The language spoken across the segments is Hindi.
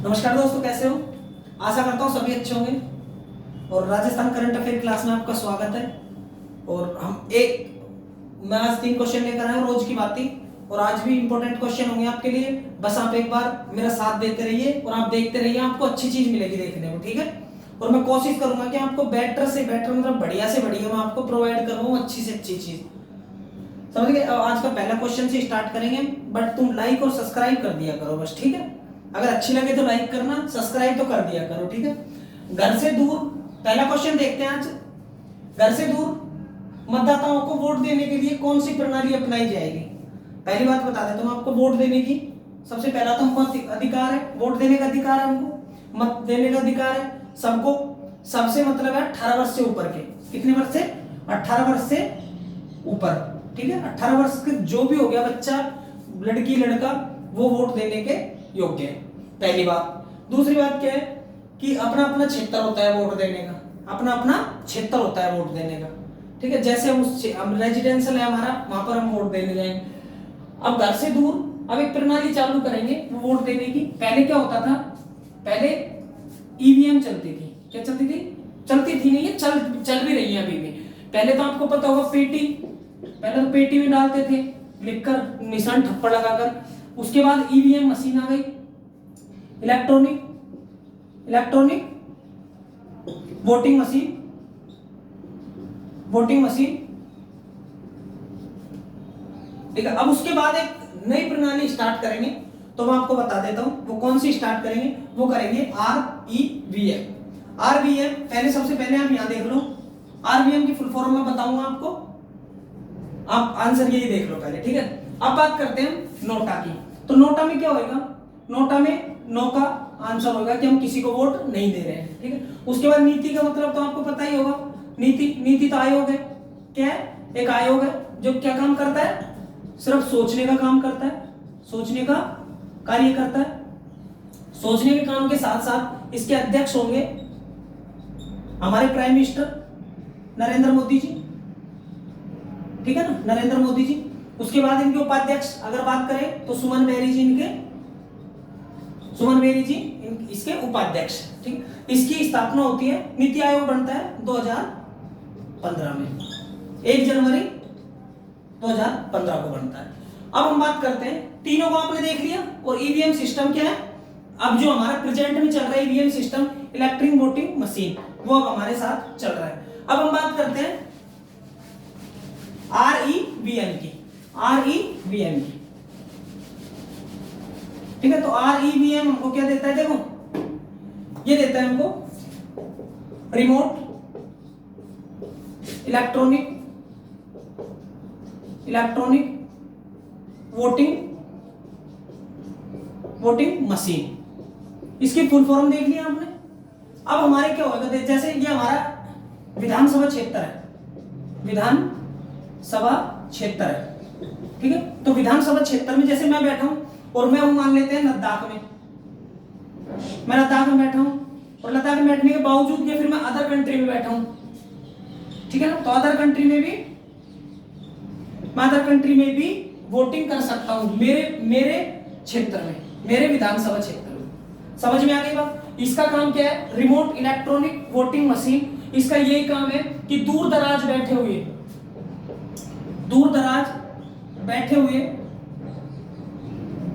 नमस्कार दोस्तों, कैसे हो? आशा करता हूँ सभी अच्छे होंगे। और राजस्थान करंट अफेयर क्लास में आपका स्वागत है। और मैं आज 3 क्वेश्चन लेकर आया हूँ रोज की बातें, और आज भी इंपॉर्टेंट क्वेश्चन होंगे आपके लिए। बस आप एक बार मेरा साथ देते रहिए और आप देखते रहिए, आपको अच्छी चीज मिलेगी देखने को, ठीक है। और मैं कोशिश करूंगा कि आपको बेटर से बेटर, मतलब बढ़िया से बढ़िया मैं आपको प्रोवाइड करूँ अच्छी से अच्छी चीज। समझ गए? आज का पहला क्वेश्चन से स्टार्ट करेंगे, बट तुम लाइक और सब्सक्राइब कर दिया करो बस, ठीक है। अगर अच्छी लगे तो लाइक करना, सब्सक्राइब तो कर दिया करो, ठीक है। घर से दूर, पहला क्वेश्चन देखते हैं आज। घर से दूर मतदाताओं को वोट देने के लिए कौन सी प्रणाली अपनाई जाएगी? पहली बात बता देता हूं आपको, वोट देने की सबसे पहला तो हमको अधिकार है, वोट देने का अधिकार है, हमको मत देने का अधिकार है सबको। सबसे मतलब है 18 वर्ष से ऊपर के। कितने वर्ष से? 18 वर्ष से ऊपर, ठीक है। 18 वर्ष के जो भी हो गया बच्चा, लड़की लड़का, वो वोट देने के योग्य है, पहली बात। दूसरी बात क्या है कि अपना अपना क्षेत्र होता है वोट देने का, अपना अपना क्षेत्र होता है वोट देने का, ठीक है। जैसे हम रेजिडेंशियल है हमारा, वहां पर हम वोट देने जाएंगे। अब घर से दूर अब एक प्रणाली चालू करेंगे वो वोट देने की। पहले क्या होता था? पहले ईवीएम चलती थी। क्या चलती थी? चलती थी नहीं, ये चल भी रही है अभी भी। पहले तो आपको पता होगा पेटी, पहले तो पेटी में डालते थे लिखकर, निशान थप्पड़ लगाकर। उसके बाद ईवीएम मशीन आ गई, इलेक्ट्रॉनिक वोटिंग मशीन, ठीक है। अब उसके बाद एक नई प्रणाली स्टार्ट करेंगे, तो मैं आपको बता देता हूं वो कौन सी स्टार्ट करेंगे। वो करेंगे आरवीएम। पहले सबसे पहले आप यहां देख लो, आरवीएम की फुल फॉर्म में बताऊंगा आपको, आप आंसर यही देख लो पहले, ठीक है। अब बात करते हैं नोटा की। तो नोटा में क्या होगा? नोटा में नो का आंसर होगा कि हम किसी को वोट नहीं दे रहे हैं, ठीक है। उसके बाद नीति का मतलब तो आपको पता ही होगा। नीति तो आयोग है। क्या है? एक आयोग है जो क्या काम करता है? सिर्फ सोचने का काम करता है, सोचने का कार्य करता है। सोचने के काम के साथ साथ इसके अध्यक्ष होंगे हमारे प्राइम मिनिस्टर नरेंद्र मोदी जी, ठीक है ना, नरेंद्र मोदी जी। उसके बाद इनके उपाध्यक्ष अगर बात करें तो सुमन बेरी जी इसके उपाध्यक्ष, ठीक। इसकी स्थापना होती है, नीति आयोग बनता है 2015 में, 1 जनवरी 2015 को बनता है। अब हम बात करते हैं, तीनों को आपने देख लिया। और ईवीएम सिस्टम क्या है? अब जो हमारा प्रेजेंट में चल रहा है EVM system, electronic voting machine, वो अब हमारे साथ चल रहा है। अब हम बात करते हैं REVM की, ठीक है। तो REVM हमको क्या देता है? देखो, ये देता है हमको रिमोट इलेक्ट्रॉनिक वोटिंग मशीन। इसकी फुल फॉर्म देख लिया आपने। अब हमारे क्या होगा? जैसे ये हमारा विधानसभा क्षेत्र है, ठीक है। तो विधानसभा क्षेत्र में जैसे मैं बैठा हूं, और मैं हूं, मान लेते हैं लद्दाख में, मैं लद्दाख में बैठा हूं, और लद्दाख में बैठने के बावजूद या फिर मैं अदर कंट्री में बैठा हूं, ठीक है ना। तो अदर कंट्री में भी वोटिंग कर सकता हूं, मेरे क्षेत्र में, मेरे विधानसभा क्षेत्र में। समझ में आ गई बात? इसका काम क्या है? Remote electronic voting machine. इसका यही काम है कि दूर दराज बैठे हुए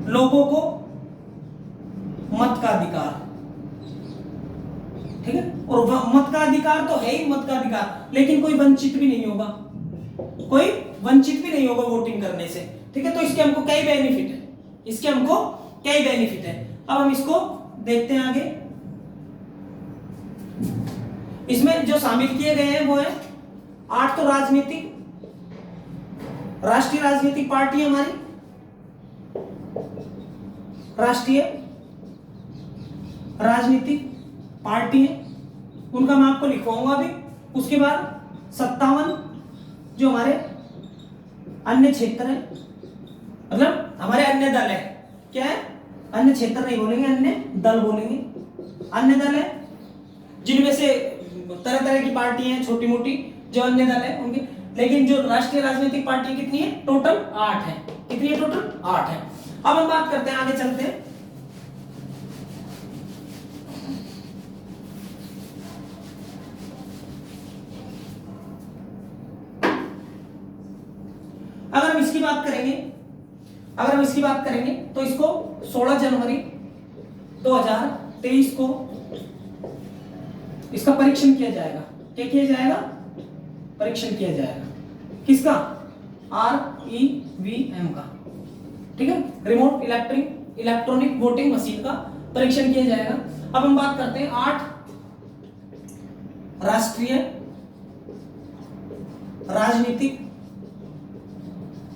लोगों को मत का अधिकार, ठीक है। और मत का अधिकार तो है ही, मत का अधिकार, लेकिन कोई वंचित भी नहीं होगा वोटिंग करने से, ठीक है। तो इसके हमको कई बेनिफिट है। अब हम इसको देखते हैं आगे। इसमें जो शामिल किए गए हैं वो है 8 तो राष्ट्रीय राजनीतिक पार्टी हमारी, राष्ट्रीय राजनीतिक पार्टी है, उनका मैं आपको लिखवाऊंगा अभी। उसके बाद 57 जो हमारे अन्य क्षेत्र है, मतलब हमारे अन्य दल है। क्या है? अन्य क्षेत्र नहीं बोलेंगे, अन्य दल बोलेंगे। अन्य दल है जिनमें से तरह तरह की पार्टी हैं, छोटी मोटी जो अन्य दल है उनकी। लेकिन जो राष्ट्रीय राजनीतिक पार्टी कितनी है? टोटल 8 है। कितनी है? टोटल 8 है। अब हम बात करते हैं, आगे चलते हैं। अगर हम इसकी बात करेंगे, तो इसको 16 जनवरी 2023 को इसका परीक्षण किया जाएगा। क्या किया जाएगा? परीक्षण किया जाएगा। किसका? REVM का, ठीक है, रिमोट इलेक्ट्रॉनिक वोटिंग मशीन का परीक्षण किया जाएगा। अब हम बात करते हैं 8 राष्ट्रीय राजनीतिक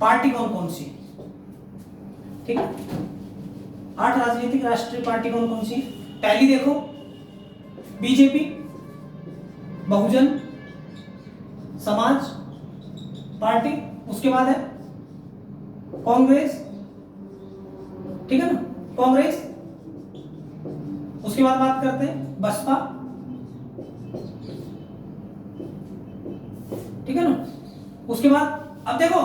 पार्टी कौन कौन सी, ठीक है, 8 राजनीतिक राष्ट्रीय पार्टी कौन कौन सी। पहली देखो बीजेपी, बहुजन समाज पार्टी, उसके बाद है कांग्रेस, ठीक है ना, कांग्रेस। उसके बाद बात करते हैं बसपा, ठीक है ना। उसके बाद अब देखो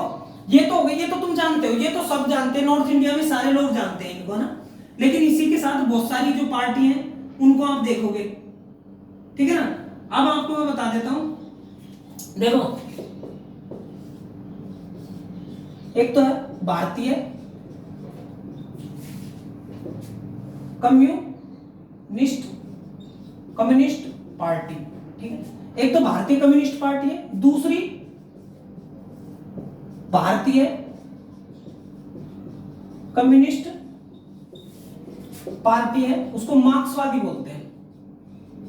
ये तो हो गई, ये तो तुम जानते हो, ये तो सब जानते हैं, नॉर्थ इंडिया में सारे लोग जानते हैं इनको ना। लेकिन इसी के साथ बहुत सारी जो पार्टी हैं उनको आप देखोगे, ठीक है ना। अब आपको मैं बता देता हूं, देखो एक तो है भारतीय कम्युनिस्ट पार्टी, ठीक है। एक तो भारतीय कम्युनिस्ट पार्टी है, दूसरी भारतीय कम्युनिस्ट पार्टी है, उसको मार्क्सवादी बोलते हैं।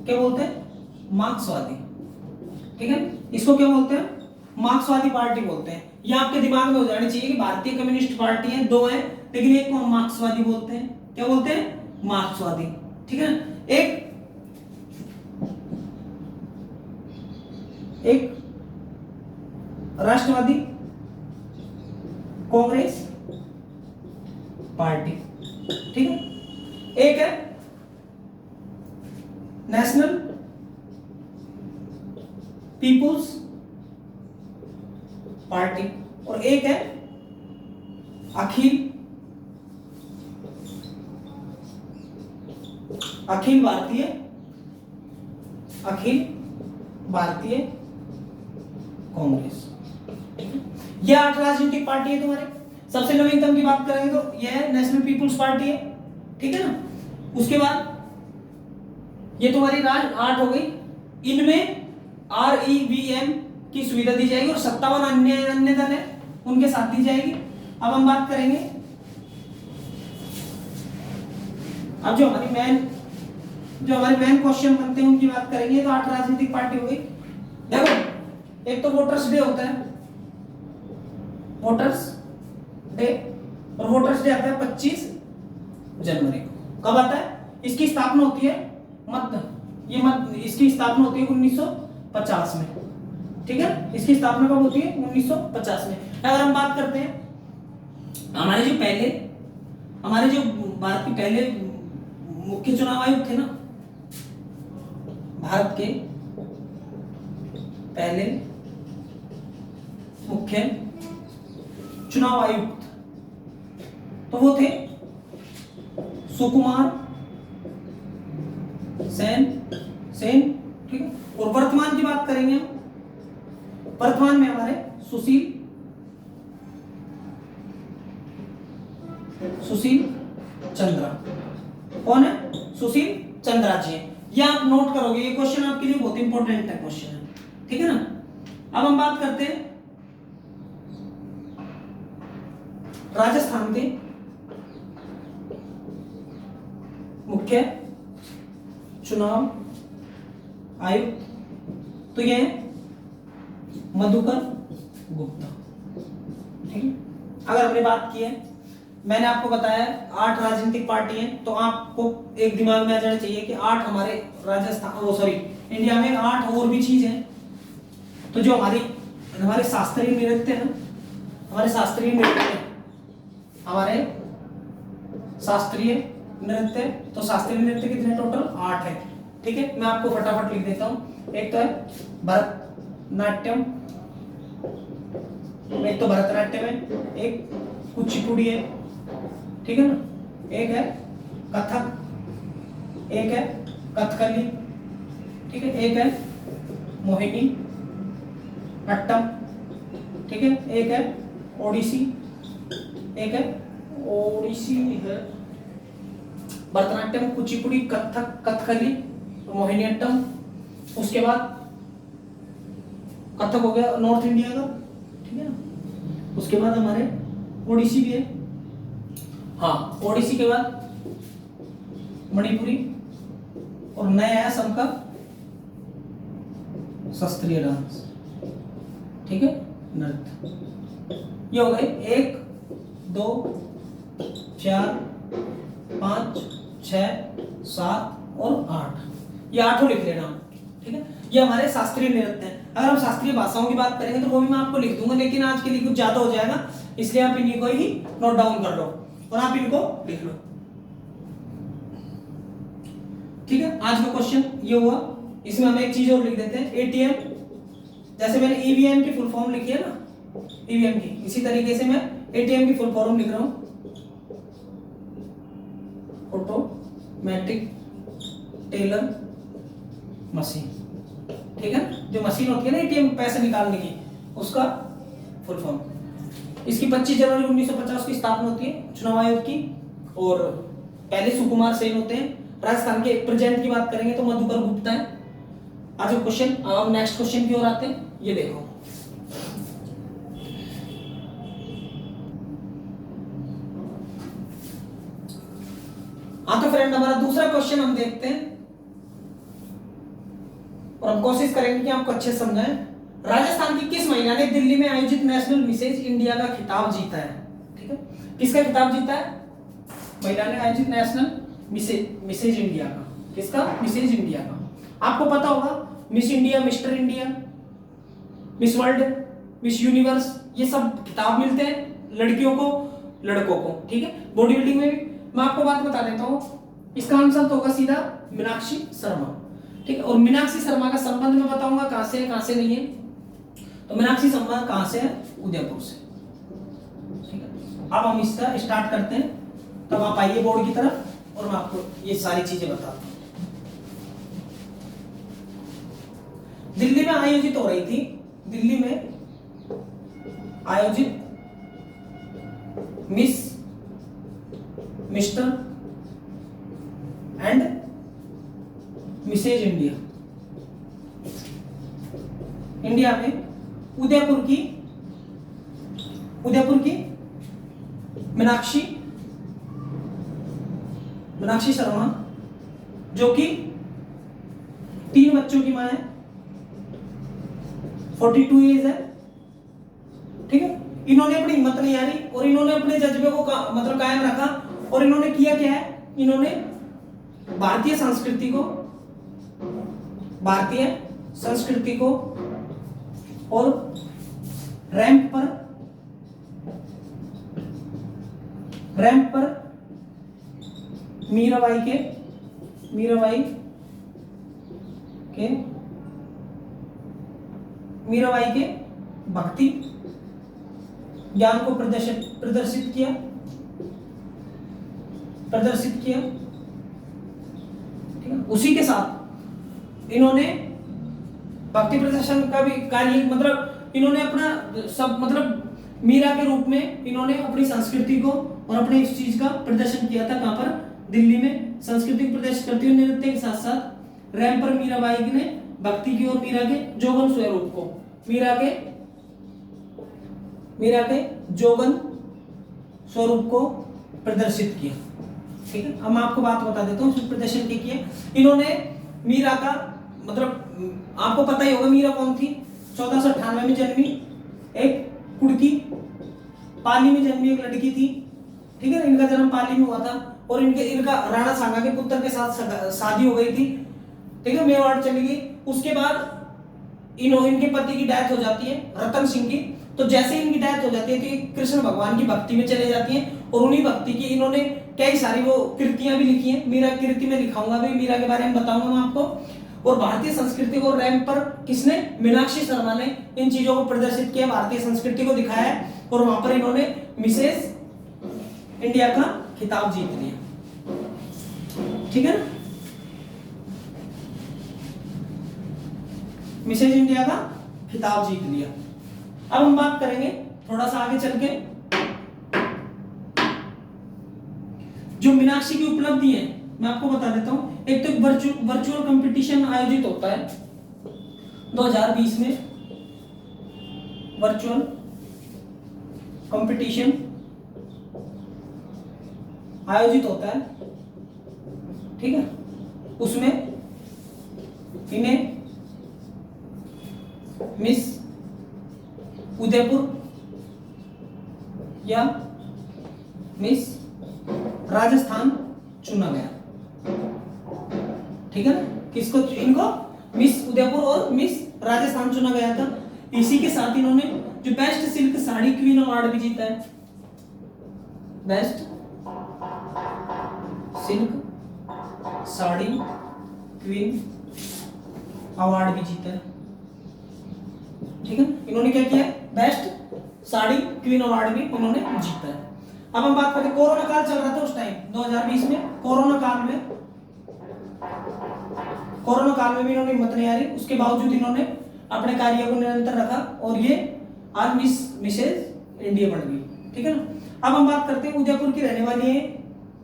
क्या बोलते हैं? मार्क्सवादी, ठीक है। इसको क्या बोलते हैं? मार्क्सवादी पार्टी बोलते हैं। ये आपके दिमाग में हो जानी चाहिए कि भारतीय कम्युनिस्ट पार्टी है, 2 है, लेकिन एक को हम मार्क्सवादी बोलते हैं। क्या बोलते हैं? मार्क्सवादी, ठीक है। एक राष्ट्रवादी कांग्रेस पार्टी, ठीक है। एक है नेशनल पीपुल्स पार्टी और एक है अखिल भारतीय कांग्रेस। ये 8 राजनीतिक पार्टी है तुम्हारे। सबसे नवीनतम की बात करेंगे तो यह है नेशनल पीपुल्स पार्टी है, ठीक है ना। उसके बाद ये तुम्हारी 8 हो गई। इनमें REVM की सुविधा दी जाएगी और 57 अन्य दल है उनके साथ दी जाएगी। अब हम बात करेंगे, अब जो हमारी मेन क्वेश्चन बनते हैं उनकी बात करेंगे। तो 8 राजनीतिक पार्टी हो गई। देखो एक तो वोटर्स डे होता है, वोटर्स डे, और वोटर्स डे आता है 25 जनवरी को। कब आता है? इसकी स्थापना होती है इसकी स्थापना होती है 1950 में, ठीक है। इसकी स्थापना कब होती है? 1950 में। अगर हम बात करते हैं हमारे जो भारत के पहले मुख्य चुनाव आयुक्त थे ना, भारत के पहले मुख्य चुनाव आयुक्त, तो वो थे सुकुमार सेन, ठीक है। और वर्तमान की बात करेंगे हम, वर्तमान में हमारे सुशील चंद्रा। कौन है? सुशील चंद्रा जी है। ये आप नोट करोगे, ये क्वेश्चन आपके लिए बहुत इंपॉर्टेंट है क्वेश्चन है, ठीक है ना। अब हम बात करते हैं राजस्थान के मुख्य चुनाव आयुक्त, तो ये है मधुकर गुप्ता, ठीक है। अगर हमने बात की है, मैंने आपको बताया 8 राजनीतिक पार्टी हैं, तो आपको एक दिमाग में आ जाना चाहिए कि 8 हमारे इंडिया में 8 और भी चीज हैं। तो जो हमारे शास्त्रीय नृत्य है, हमारे शास्त्रीय नृत्य कितने? टोटल 8 है, ठीक है। मैं आपको फटाफट लिख देता हूं। एक तो है भरतनाट्यम है, एक कुचिपुड़ी है, ठीक है ना, एक है कथक, एक है कथकली, ठीक है, एक है मोहिनी अट्टम, ठीक है, एक है ओडिसी एक है, ओडिसी है, भरतनाट्यम, कुचिपुड़ी, कथक, कथकली, मोहिनीअट्टम, उसके बाद कथक हो गया नॉर्थ इंडिया का, ठीक है ना। उसके बाद हमारे ओडिसी भी है, हाँ ओडिसी के बाद मणिपुरी, और नया है सबका शास्त्रीय डांस, ठीक है, नृत्य। ये हो गए 1 2 4 5 6 7 और 8, ये 8 लिख लेना, ठीक है। ये हमारे शास्त्रीय नृत्य हैं। अगर हम शास्त्रीय भाषाओं की बात करेंगे तो वो भी मैं आपको लिख दूंगा, लेकिन आज के लिए कुछ ज्यादा हो जाएगा, इसलिए आप इन्हीं को ही नोट डाउन कर लो और आप इनको लिख लो, ठीक है। आज का क्वेश्चन ये हुआ। इसमें हम एक चीज और लिख देते हैं, एटीएम, जैसे मैंने ईवीएम की फुल फॉर्म लिखी है ना, ईवीएम की, इसी तरीके से मैं एटीएम की फुल फॉर्म लिख रहा हूं, ऑटोमेटिक टेलर मशीन, ठीक है। जो मशीन होती है ना एटीएम पैसे निकालने की, उसका फुल फॉर्म। इसकी 25 जनवरी 1950 की स्थापना होती है चुनाव आयोग की, और पहले सुकुमार सेन होते हैं। राजस्थान के प्रेजेंट की बात करेंगे तो मधुकर गुप्ता है। आज क्वेश्चन, अब नेक्स्ट क्वेश्चन की ओर आते हैं, ये देखो। हाँ तो फ्रेंड, हमारा दूसरा क्वेश्चन हम देखते हैं और हम कोशिश करेंगे कि आपको अच्छे समझाएं। राजस्थान की किस महिला ने दिल्ली में आयोजित नेशनल मिसेज इंडिया का खिताब जीता है, ठीक है। किसका खिताब जीता है? महिला ने आयोजित नेशनल मिसेज इंडिया का, किसका? मिसेज इंडिया का। आपको पता होगा miss India, mister India, miss world, miss universe, ये सब खिताब मिलते हैं लड़कियों को, लड़कों को, ठीक है। बॉडी बिल्डिंग में भी मैं आपको बात बता देता हूं, इसका आंसर तो होगा सीधा मीनाक्षी शर्मा, ठीक है। और मीनाक्षी शर्मा का संबंध मैं बताऊंगा कहां से है कहां से नहीं है। तो मीनाक्षी शर्मा कहां से है? उदयपुर से, ठीक है। अब हम इसका स्टार्ट करते हैं, तब आप आइए बोर्ड की तरफ और मैं आपको ये सारी चीजें बताता हूं। दिल्ली में आयोजित हो रही थी, दिल्ली में आयोजित miss, mister and missus India, India में उदयपुर की मीनाक्षी शर्मा, जो कि 3 बच्चों की मां है, 42 एज है, ठीक है। इन्होंने अपनी हिम्मत नहीं हारी और इन्होंने अपने जज्बे को मतलब कायम रखा, और इन्होंने किया क्या है, इन्होंने भारतीय संस्कृति को और रैंप पर मीराबाई के भक्ति ज्ञान को प्रदर्शित किया, ठीक है। उसी के साथ इन्होंने भक्ति प्रदर्शन का भी कार्य, मतलब इन्होंने अपना सब, मतलब मीरा के रूप में इन्होंने अपनी संस्कृति को और अपने इस चीज का प्रदर्शन किया था। कहां पर? दिल्ली में। संस्कृति को प्रदर्शित करते हुए नृत्य के साथ साथ रैंप पर मीराबाई ने भक्ति की और मीरा के जोगन स्वरूप को, मीरा के जोगन स्वरूप को प्रदर्शित किया, ठीक है। अब मैं आपको बात बता देता हूँ प्रदर्शन के किए इन्होंने। मीरा का मतलब आपको पता ही होगा मीरा कौन थी। 1498 में जन्मी एक कुड़की, पाली में जन्मी एक लड़की थी, ठीक है। इनका जन्म पाली में हुआ था और इनका राणा सांगा के पुत्र के साथ शादी हो गई थी, ठीक है। मेवाड़ चली गई। उसके बाद इनके पति की डेथ हो जाती है, रतन सिंह की। तो जैसे इनकी डेथ हो जाती है तो कृष्ण भगवान की भक्ति में चले जाती हैं, और उन्हीं भक्ति की इन्होंने कई सारी वो कृतियां भी लिखी हैं। मीरा कृति में लिखाऊंगा भी, मीरा के बारे में बताऊंगा मैं आपको। और भारतीय संस्कृति को रैंप पर किसने? मीनाक्षी शर्मा ने इन चीजों को प्रदर्शित किया, भारतीय संस्कृति को दिखाया है, और वहां पर इन्होंने मिसेस इंडिया का खिताब जीत लिया, ठीक है ना। मिसेज इंडिया का खिताब जीत लिया। अब हम बात करेंगे थोड़ा सा आगे चल के जो मीनाक्षी की उपलब्धि है मैं आपको बता देता हूं। एक तो वर्चुअल कंपटीशन आयोजित होता है 2020 में, वर्चुअल कंपटीशन आयोजित होता है, ठीक है। उसमें इन्हें मिस उदयपुर या मिस राजस्थान चुना गया, ठीक है ना। किसको? इनको मिस उदयपुर और मिस राजस्थान चुना गया था। इसी के साथ इन्होंने जो best silk sari queen award भी जीता है, best silk sari queen award भी जीता है, ठीक है। इन्होंने क्या किया है? बेस्ट साड़ी क्वीन अवार्ड भी इन्होंने जीता है। अब हम बात करते हैं, कोरोना काल चल रहा था उस टाइम 2020 में। कोरोना काल में भी इन्होंने हिम्मत नहीं हारी, उसके बावजूद इन्होंने अपने कार्य को निरंतर रखा और ये आज मिसेज इंडिया बन गई, ठीक है ना। अब हम बात करते हैं, उदयपुर की रहने वाली है,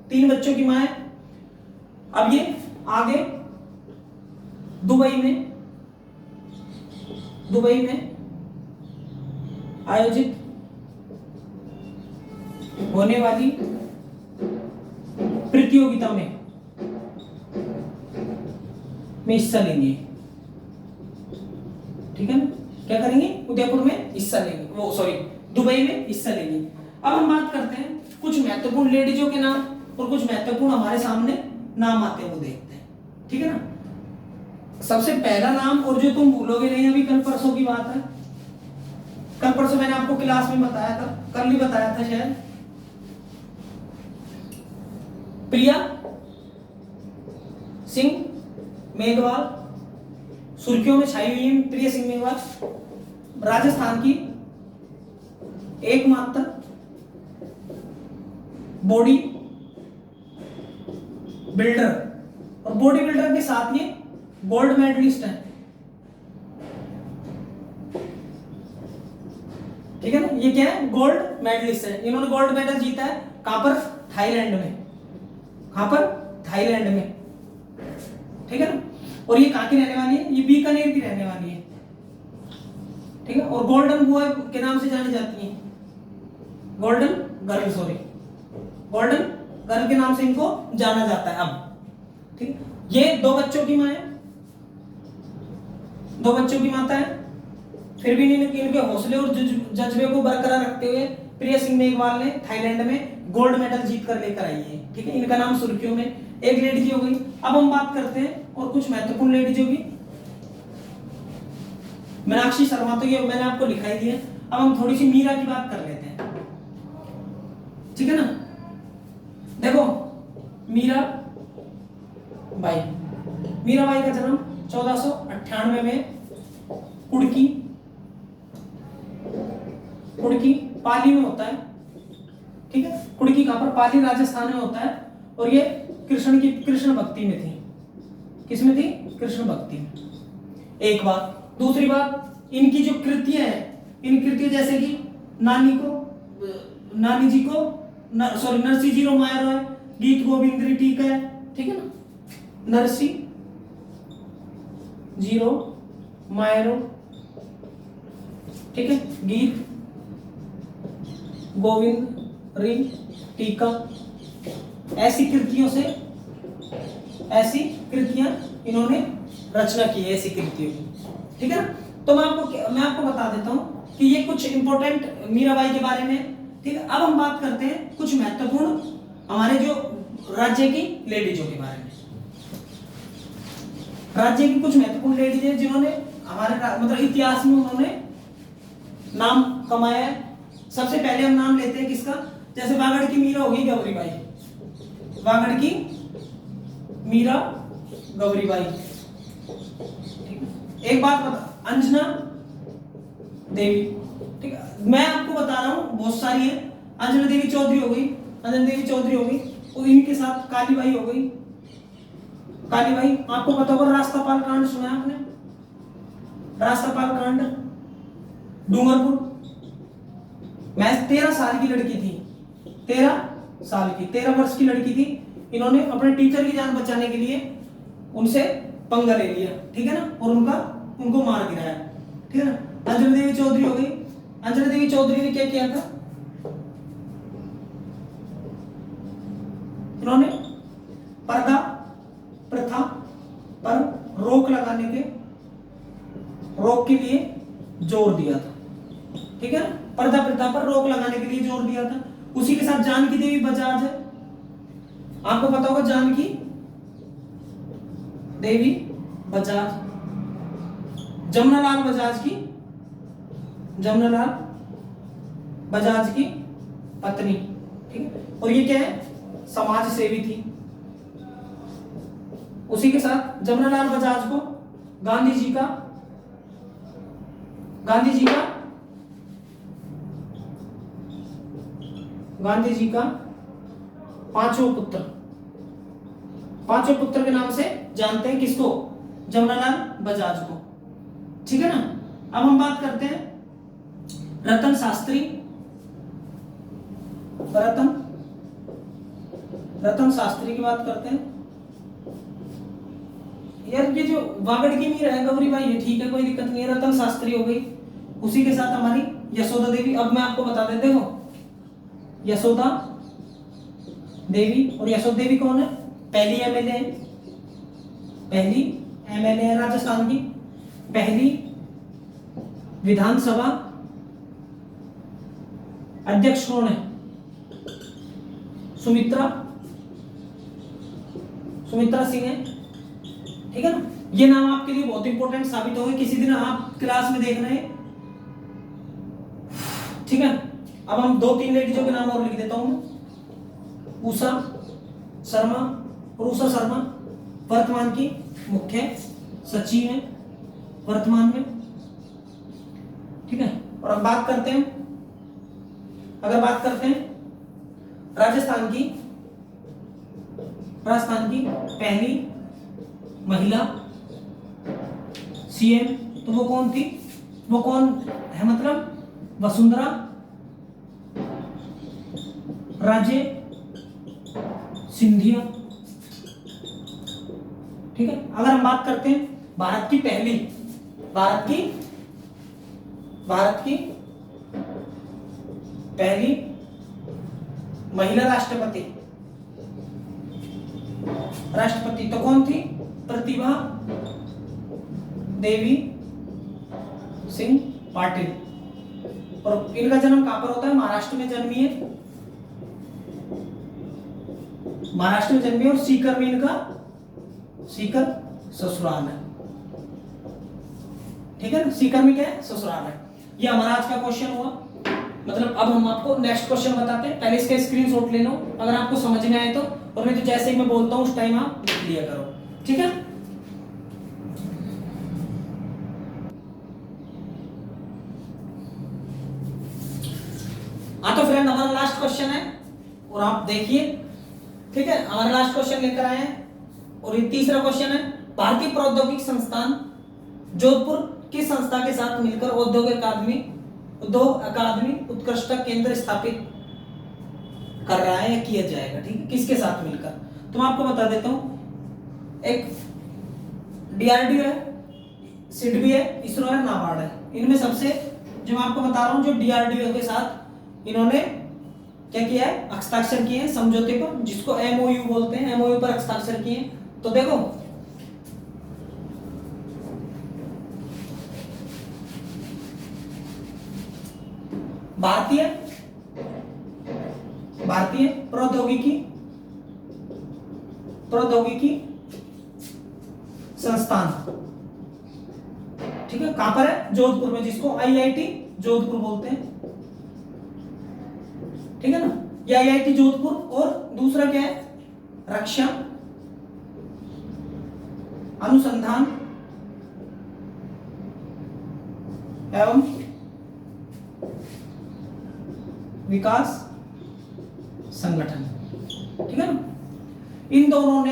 3 बच्चों की मां है। अब ये आगे दुबई में आयोजित होने वाली प्रतियोगिता में हिस्सा लेंगे, ठीक है ना। क्या करेंगे? उदयपुर में हिस्सा लेंगे, वो सॉरी दुबई में हिस्सा लेंगे। अब हम बात करते हैं कुछ महत्वपूर्ण लेडीजों के नाम और कुछ महत्वपूर्ण हमारे सामने नाम आते हैं, वो देखते हैं, ठीक है ना। सबसे पहला नाम, और जो तुम भूलोगे नहीं, अभी कल परसों की बात है, कल परसों मैंने आपको क्लास में बताया था, कल ही बताया था शायद, प्रिया सिंह मेघवाल, सुर्खियों में छाई हुई है प्रिया सिंह मेघवाल, राजस्थान की एकमात्र बॉडी बिल्डर, और बॉडी बिल्डर के साथ ये गोल्ड मेडलिस्ट है, ठीक है ना। ये क्या है? गोल्ड मेडलिस्ट है। इन्होंने गोल्ड मेडल जीता है कहां पर? थाईलैंड में। कहां पर? थाईलैंड में, ठीक है ना। और ये कहां की रहने वाली है? ये बीकानेर की रहने वाली है, ठीक है। और गोल्डन बॉय के नाम से जानी जाती है, golden girl, sorry golden girl के नाम से इनको जाना जाता है अब, ठीक है। ये 2 बच्चों की मां है, 2 बच्चों की माता है। फिर भी इनके हौसले और जज्बे को बरकरार रखते हुए प्रिया सिंह मेघवाल ने थाईलैंड में गोल्ड मेडल जीत कर लेकर आई है, ठीक है। इनका नाम सुर्खियों में एक लेडीज हो गई। अब हम बात करते हैं और कुछ महत्वपूर्ण लेडीजों की। मीनाक्षी शर्मा तो ये मैंने आपको लिखाई दी है। अब हम थोड़ी सी मीरा की बात कर लेते हैं, ठीक है ना। देखो मीरा बाई का जन्म 1498 में कुड़की पाली में होता है, ठीक है। कुड़की कहां पर? पाली राजस्थान में होता है। और ये कृष्ण भक्ति में थी। किसमें थी? कृष्ण भक्ति में। एक बात। दूसरी बात, इनकी जो कृतियां हैं, इन कृतियों जैसे कि नानी जी को नरसी जीरो माया रॉय, गीत गोविंद ठीक है, ठीक है ना। नरसी जीरो मायरो, ठीक है। गीत गोविंद री टीका, ऐसी कृतियां इन्होंने रचना की है, ऐसी कृतियों की, ठीक है ना। तो मैं आपको बता देता हूं कि ये कुछ इंपॉर्टेंट मीराबाई के बारे में, ठीक है। अब हम बात करते हैं कुछ महत्वपूर्ण हमारे जो राज्य की लेडीजों के बारे में। राज्य की कुछ महत्वपूर्ण लेडीज है जिन्होंने हमारे मतलब इतिहास में उन्होंने नाम कमाया है। सबसे पहले हम नाम लेते हैं किसका? जैसे वागड़ की मीरा होगी गौरीबाई, वागड़ की मीरा गौरीबाई, एक बात बता, अंजना देवी, ठीक है। मैं आपको बता रहा हूं बहुत सारी है। अंजना देवी चौधरी हो गई, और इनके साथ कालीबाई हो गई। कालीबाई आपको पता होगा, रास्तापाल कांड सुना है आपने? रास्तापाल कांड डूंगरपुर, मैं 13 साल की लड़की थी, 13 साल की, 13 वर्ष की लड़की थी। इन्होंने अपने टीचर की जान बचाने के लिए उनसे पंगा ले लिया, ठीक है ना, और उनको मार गिराया, ठीक है ना। अंजना देवी चौधरी हो गई। अंजना देवी चौधरी ने क्या किया था, इन्होंने पर्दा प्रथा पर रोक के लिए जोर दिया था, ठीक है ना, पर्दा प्रथा पर रोक लगाने के लिए जोर दिया था। उसी के साथ जानकी देवी बजाज है, आपको पता होगा जानकी देवी बजाज, जमनालाल बजाज की पत्नी, ठीक है। और ये क्या है, समाज सेवी थी। उसी के साथ जमनालाल बजाज को गांधी जी का पांचों पुत्र के नाम से जानते हैं, किसको, जमनालाल बजाज को, ठीक है ना। अब हम बात करते हैं रतन शास्त्री की बात करते हैं। यार ये जो वागड़ की मीरा है गौरी भाई, ये ठीक है, कोई दिक्कत नहीं है, रतन शास्त्री हो गई। उसी के साथ हमारी यशोदा देवी। अब मैं आपको बता देते हो, यशोदा देवी, और यशोदा देवी कौन है, पहली एमएलए है राजस्थान की, पहली विधानसभा अध्यक्ष कौन है, सुमित्रा सिंह है, ठीक है ना। ये नाम आपके लिए बहुत इंपॉर्टेंट साबित होंगे, किसी दिन आप क्लास में देख रहे हैं, ठीक है। अब हम 2-3 लेडीजों के नाम और लिख देता हूं। उषा शर्मा वर्तमान की मुख्य सचिव है वर्तमान में, ठीक है। और अब बात करते हैं राजस्थान की पहली महिला सीएम, तो वो कौन थी, वो कौन है, मतलब वसुंधरा राजे सिंधिया, ठीक है। अगर हम बात करते हैं भारत की पहली महिला राष्ट्रपति तो कौन थी, प्रतिभा देवी सिंह पाटिल। और इनका जन्म कहां पर होता है, महाराष्ट्र में जन्मी है, और सीकर में इनका ससुराल है, ठीक है ना। सीकर में क्या है, ससुराल है। ये हमारा आज का क्वेश्चन हुआ। मतलब अब हम आपको नेक्स्ट क्वेश्चन बताते हैं, पहले इसका स्क्रीनशॉट ले लो अगर आपको समझ में आए तो, और नहीं तो जैसे ही मैं बोलता हूं उस टाइम आप लिख लिया करो, ठीक है। हाँ तो फ्रेंड हमारा लास्ट क्वेश्चन है, और आप देखिए, ठीक है। हमारा लास्ट क्वेश्चन लेकर आए हैं, और ये तीसरा क्वेश्चन है, भारतीय प्रौद्योगिक संस्थान जोधपुर किस संस्था के साथ मिलकर उद्योग अकादमी उत्कृष्टता केंद्र स्थापित कर रहा है या किया जाएगा, ठीक है, किसके साथ मिलकर। तो मैं आपको बता देता हूं, एक डीआरडीओ है, सिडबी है, इसरो है, नाबार्ड है। इनमें सबसे जो मैं आपको बता रहा हूं, जो डीआरडीओ के साथ इन्होंने क्या किया है, हस्ताक्षर किए हैं समझौते पर, जिसको एमओयू बोलते हैं, एमओयू पर हस्ताक्षर किए हैं। तो देखो भारतीय प्रौद्योगिकी संस्थान, ठीक है, कहां पर है, जोधपुर में, जिसको आईआईटी जोधपुर बोलते हैं, ठीक है ना। ये आईआईटी जोधपुर, और दूसरा क्या है, रक्षा अनुसंधान एवं विकास संगठन, ठीक है ना। इन दोनों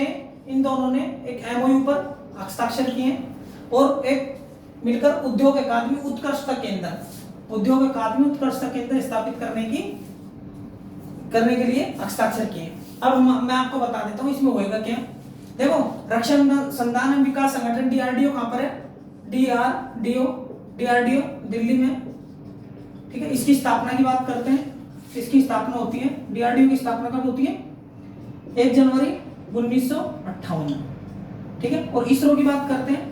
ने एक एमओयू पर हस्ताक्षर किए, और एक मिलकर उद्योग अकादमी उत्कृष्टता केंद्र, उद्योग अकादमी उत्कृष्टता केंद्र स्थापित करने के लिए हस्ताक्षर किए। अब मैं आपको बता देता हूँ इसमें होएगा क्या। देखो, रक्षा अनुसंधान एवं विकास संगठन डीआरडीओ कहाँ पर है? डीआरडीओ दिल्ली में, ठीक है। इसकी स्थापना की बात करते हैं, इसकी स्थापना होती है, डीआरडीओ की स्थापना कब होती है? 1 जनवरी 1958, ठीक है। और इसरो की बात करते हैं,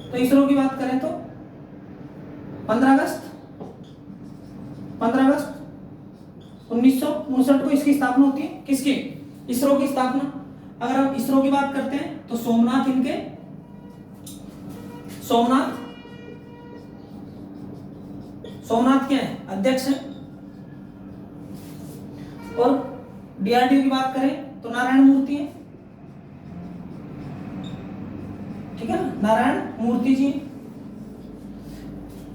तो इसरो की बात करें तो 15 अगस्त 1959 को इसकी स्थापना होती है। किसकी? इसरो की स्थापना। अगर हम इसरो की बात करते हैं तो सोमनाथ क्या है? अध्यक्ष है। और डीआरडीओ की बात करें तो नारायण मूर्ति है, ठीक है ना, नारायण मूर्ति जी।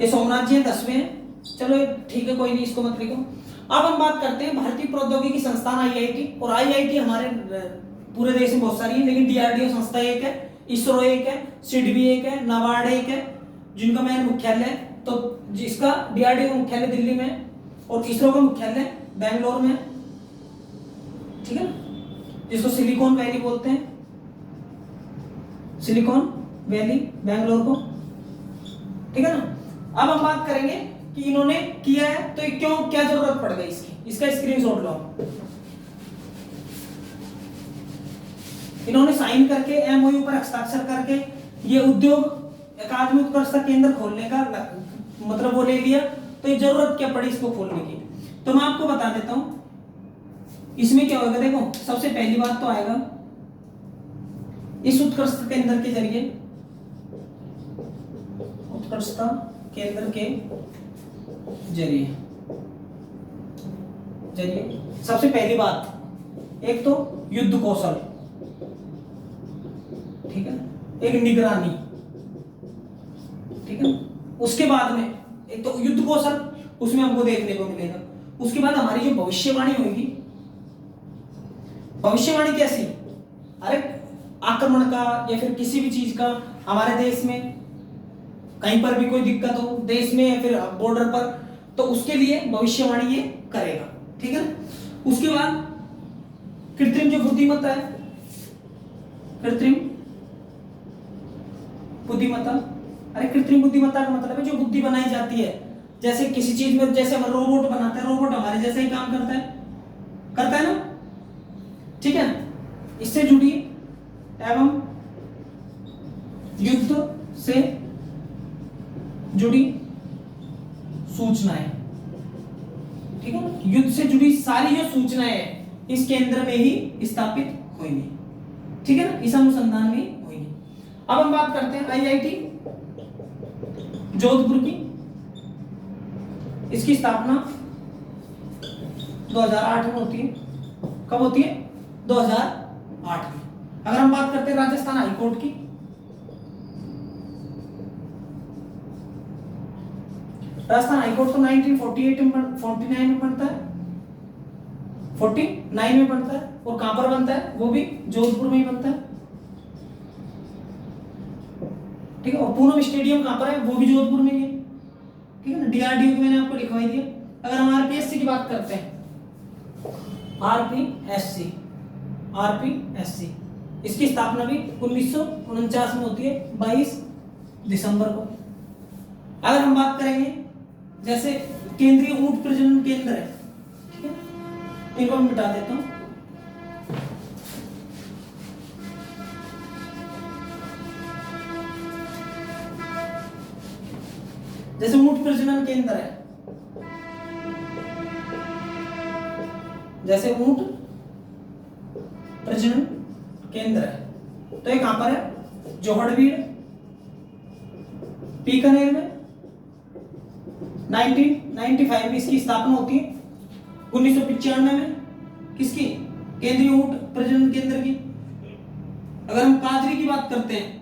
ये सोमनाथ जी 10वें हैं। चलो ठीक है, कोई नहीं, इसको मत लिखो। अब हम बात करते हैं भारतीय प्रौद्योगिकी संस्थान आईआईटी। और आईआईटी हमारे पूरे देश में बहुत सारी है, लेकिन डीआरडीओ संस्था एक है, इसरो एक है, सिडबी एक है, नाबार्ड एक है, जिनका मेन मुख्यालय, तो जिसका डीआरडीओ का मुख्यालय दिल्ली में और इसरो का मुख्यालय बेंगलोर में, ठीक है, जिसको सिलिकॉन वैली बोलते हैं, सिलिकॉन वैली बेंगलोर को, ठीक है ना। अब हम बात करेंगे कि इन्होंने किया है तो क्यों, क्या जरूरत पड़ गई इसकी, इसका स्क्रीनशॉट लो। इन्होंने साइन करके, एमओयू पर हस्ताक्षर करके ये उद्योग अकादमी उत्कृष्टता केंद्र खोलने का मतलब वो ले लिया, तो ये जरूरत क्या पड़ी इसको खोलने की। तो मैं आपको बता देता हूं इसमें क्या होगा। देखो, सबसे पहली बात तो आएगा इस उत्कृष्टता केंद्र के जरिए, उत्कृष्टता केंद्र के जरिए सबसे पहली बात, एक तो युद्ध कौशल, ठीक है, एक निगरानी, ठीक है। उसके बाद में एक तो युद्ध कौशल, उसमें हमको देखने को मिलेगा। उसके बाद हमारी जो भविष्यवाणी होगी, भविष्यवाणी कैसी? अरे आक्रमण का या फिर किसी भी चीज का हमारे देश में कहीं पर भी कोई दिक्कत हो देश में या फिर बॉर्डर पर, तो उसके लिए भविष्यवाणी ये करेगा, ठीक है। उसके बाद कृत्रिम जो बुद्धिमत्ता है, कृत्रिम बुद्धिमत्ता, अरे कृत्रिम बुद्धिमत्ता का मतलब है जो बुद्धि बनाई जाती है, जैसे किसी चीज में, जैसे हम रोबोट बनाते हैं, रोबोट हमारे जैसे ही काम करता है ना, ठीक है। इससे जुड़ी एवं युद्ध से जुड़ी सूचनाएं, ठीक है ना, युद्ध से जुड़ी सारी जो सूचनाएं हैं इस केंद्र में ही स्थापित होंगी, ठीक है ना, इस अनुसंधान में होंगी। अब हम बात करते हैं आईआईटी जोधपुर की। इसकी स्थापना 2008 में होती है। कब होती है? 2008 में। अगर हम बात करते हैं राजस्थान हाईकोर्ट की, राजस्थान हाईकोर्ट तो 1948 में 49 में बनता है, 49 में बनता है। और कहां पर बनता है? वो भी जोधपुर में ही बनता है, ठीक है। और पूनम स्टेडियम कहां पर है? वो भी जोधपुर में ही है, ठीक है ना। डीआरडीओ की मैंने आपको लिखवाई दिया। अगर हम आरपीएससी की बात करते हैं, आरपीएससी इसकी स्थापना भी 1949 में होती है, 22 दिसंबर को। अगर हम बात करेंगे जैसे केंद्रीय ऊंट प्रजनन केंद्र है, ठीक है, इनको मैं मिटा देता हूं। जैसे ऊंट प्रजनन केंद्र है, जैसे ऊंट प्रजनन केंद्र है, तो ये कहां पर है? जोहड़बीड़, बीकानेर में। 1995 में इसकी स्थापना होती है। 1995 में किसकी? केंद्रीय ऊंट प्रजनन केंद्र की। अगर हम काजरी की बात करते हैं,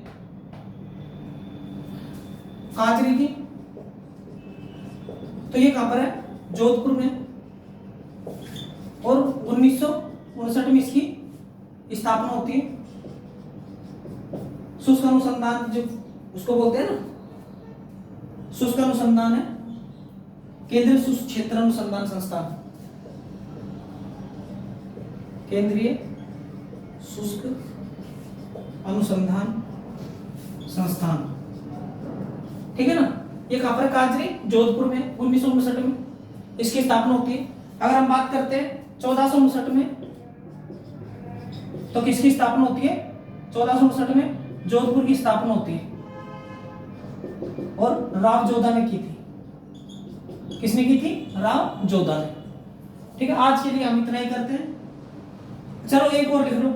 काजरी की, तो ये कहां पर है? जोधपुर में। और 1959 में इसकी स्थापना होती है। शुष्क अनुसंधान जो उसको बोलते हैं ना, शुष्क अनुसंधान है, केंद्रीय शुष्क क्षेत्र अनुसंधान संस्थान, केंद्रीय शुष्क अनुसंधान संस्थान, ठीक है ना। ये कहां पर, काजरी जोधपुर में 1959 में इसकी स्थापना होती है। अगर हम बात करते हैं 1459 में, तो किसकी स्थापना होती है, 1459 में जोधपुर की स्थापना होती है और राव जोधा ने की थी। किसने की थी, राव जोधा ने, ठीक है। आज के लिए हम इतना ही करते हैं। चलो एक और लिख लो,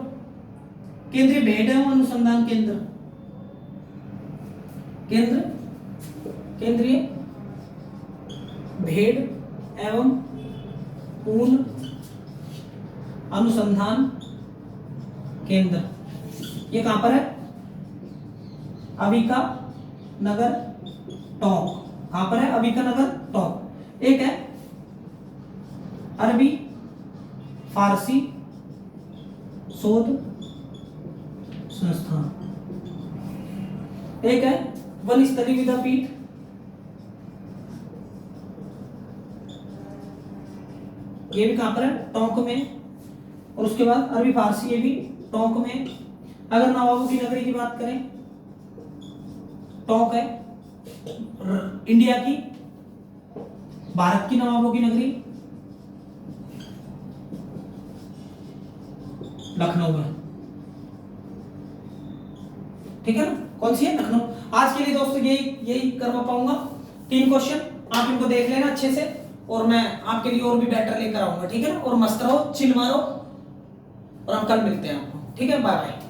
केंद्रीय भेड़ एवं अनुसंधान केंद्र, केंद्रीय भेड़ एवं ऊन अनुसंधान केंद्र, ये कहां पर है, अविका नगर टोंक। कहां पर है, अविका नगर टोंक। एक है अरबी फारसी शोध संस्थान, एक है वन स्तरीय विद्यापीठ, ये भी कहां पर है, टोंक में। और उसके बाद अरबी फारसी, ये भी टोंक में। अगर नवाबों की नगरी की बात करें, टोंक है इंडिया की, भारत की नवाबों की नगरी लखनऊ है, ठीक है ना। कौन सी है, लखनऊ। आज के लिए दोस्तों यही करवा पाऊंगा। 3 क्वेश्चन आप इनको देख लेना अच्छे से, और मैं आपके लिए और भी बेटर लेकर आऊंगा, ठीक है ना। और मस्त रहो, चिल मारो, और हम कल मिलते हैं आपको, ठीक है। Bye bye.